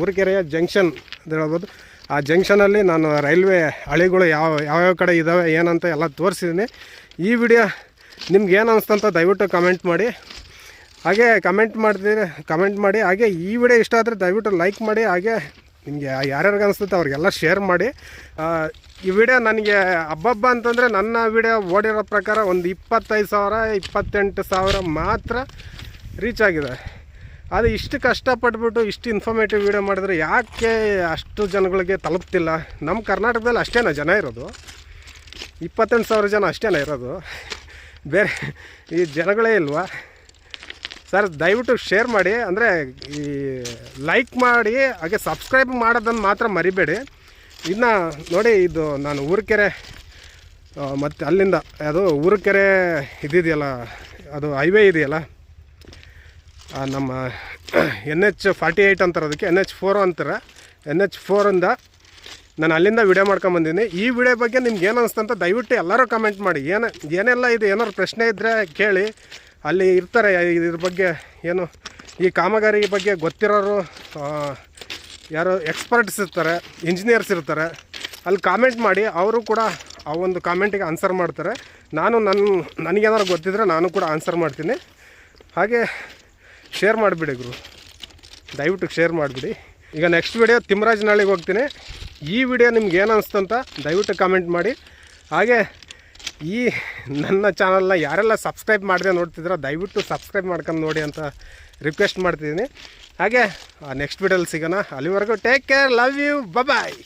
ಊರ್ಕೆರೆಯ ಜಂಕ್ಷನ್ ಅಂತ ಹೇಳ್ಬೋದು. ಆ ಜಂಕ್ಷನಲ್ಲಿ ನಾನು ರೈಲ್ವೆ ಹಳಿಗಳು ಯಾವ್ಯಾವ ಕಡೆ ಇದ್ದಾವೆ ಏನಂತ ಎಲ್ಲ ತೋರಿಸಿದ್ದೀನಿ. ಈ ವಿಡಿಯೋ ನಿಮ್ಗೆ ಏನು ಅನಿಸ್ತಂತ ದಯವಿಟ್ಟು ಕಮೆಂಟ್ ಮಾಡಿ. ಹಾಗೆ ಕಮೆಂಟ್ ಮಾಡಿ. ಹಾಗೆ ಈ ವಿಡಿಯೋ ಇಷ್ಟ ಆದರೆ ದಯವಿಟ್ಟು ಲೈಕ್ ಮಾಡಿ. ಹಾಗೆ ನಿಮಗೆ ಯಾರ್ಯಾರಿಗೆ ಅನಿಸುತ್ತೆ ಅವ್ರಿಗೆಲ್ಲ ಶೇರ್ ಮಾಡಿ. ಈ ವಿಡಿಯೋ ನನಗೆ ಹಬ್ಬ ಅಂತಂದರೆ ನನ್ನ ವಿಡಿಯೋ ಓಡಿರೋ ಪ್ರಕಾರ ಒಂದು 25,000 28,000 ಮಾತ್ರ ರೀಚ್ ಆಗಿದೆ. ಅದು ಇಷ್ಟು ಕಷ್ಟಪಟ್ಬಿಟ್ಟು ಇಷ್ಟು ಇನ್ಫಾರ್ಮೇಟಿವ್ ವಿಡಿಯೋ ಮಾಡಿದ್ರೆ ಯಾಕೆ ಅಷ್ಟು ಜನಗಳಿಗೆ ತಲುಪ್ತಿಲ್ಲ? ನಮ್ಮ ಕರ್ನಾಟಕದಲ್ಲಿ ಅಷ್ಟೇನಾ ಜನ ಇರೋದು? 28,000 ಜನ ಅಷ್ಟೇನಾ ಇರೋದು? ಬೇರೆ ಈ ಜನಗಳೇ ಇಲ್ವಾ ಸರ್? ದಯವಿಟ್ಟು ಶೇರ್ ಮಾಡಿ, ಅಂದರೆ ಈ ಲೈಕ್ ಮಾಡಿ. ಹಾಗೆ ಸಬ್ಸ್ಕ್ರೈಬ್ ಮಾಡೋದನ್ನು ಮಾತ್ರ ಮರಿಬೇಡಿ. ಇನ್ನು ನೋಡಿ, ಇದು ನಾನು ಊರ್ಕೆರೆ ಮತ್ತು ಅಲ್ಲಿಂದ ಅದು ಊರ್ಕೆರೆ ಇದೆಯಲ್ಲ, ಅದು ಹೈವೇ ಇದೆಯಲ್ಲ, ನಮ್ಮ NH-48 ಅಂತಾರೆ, ಅದಕ್ಕೆ NH-4 ಅಂತಾರೆ. NH-4ಇಂದ ನಾನು ಅಲ್ಲಿಂದ ವಿಡಿಯೋ ಮಾಡ್ಕೊಂಬಂದಿದ್ದೀನಿ. ಈ ವಿಡಿಯೋ ಬಗ್ಗೆ ನಿಮ್ಗೆ ಏನು ಅನಿಸ್ತಂತ ದಯವಿಟ್ಟು ಎಲ್ಲರೂ ಕಮೆಂಟ್ ಮಾಡಿ. ಏನೆಲ್ಲ ಇದು, ಏನಾದ್ರು ಪ್ರಶ್ನೆ ಇದ್ದರೆ ಕೇಳಿ. ಅಲ್ಲಿ ಇರ್ತಾರೆ ಇದ್ರ ಬಗ್ಗೆ ಏನು ಈ ಕಾಮಗಾರಿ ಬಗ್ಗೆ ಗೊತ್ತಿರೋರು, ಯಾರು ಎಕ್ಸ್ಪರ್ಟ್ಸ್ ಇರ್ತಾರೆ, ಇಂಜಿನಿಯರ್ಸ್ ಇರ್ತಾರೆ. ಅಲ್ಲಿ ಕಾಮೆಂಟ್ ಮಾಡಿ, ಅವರು ಕೂಡ ಆ ಒಂದು ಕಾಮೆಂಟಿಗೆ ಆನ್ಸರ್ ಮಾಡ್ತಾರೆ. ನನಗೇನಾದ್ರು ಗೊತ್ತಿದ್ರೆ ನಾನು ಕೂಡ ಆನ್ಸರ್ ಮಾಡ್ತೀನಿ. ಹಾಗೆ ಶೇರ್ ಮಾಡಿಬಿಡಿ ದಯವಿಟ್ಟು ಶೇರ್ ಮಾಡಿಬಿಡಿ. ಈಗ ನೆಕ್ಸ್ಟ್ ವಿಡಿಯೋ ತಿಮ್ಮರಾಜನಹಳ್ಳಿಗೆ ಹೋಗ್ತೀನಿ. ಈ ವಿಡಿಯೋ ನಿಮ್ಗೆ ಏನು ಅನಿಸ್ತಂತ ದಯವಿಟ್ಟು ಕಮೆಂಟ್ ಮಾಡಿ. ಹಾಗೆ ಈ ನನ್ನ ಚಾನಲ್ನ ಯಾರೆಲ್ಲ ಸಬ್ಸ್ಕ್ರೈಬ್ ಮಾಡದೆ ನೋಡ್ತಿದ್ದೀರೋ ದಯವಿಟ್ಟು ಸಬ್ಸ್ಕ್ರೈಬ್ ಮಾಡ್ಕೊಂಡು ನೋಡಿ ಅಂತ ರಿಕ್ವೆಸ್ಟ್ ಮಾಡ್ತಿದ್ದೀನಿ. ಹಾಗೆ ನೆಕ್ಸ್ಟ್ ವಿಡಿಯೋಲಿ ಸಿಗೋಣ. ಅಲ್ಲಿವರೆಗೂ take care, love you, bye.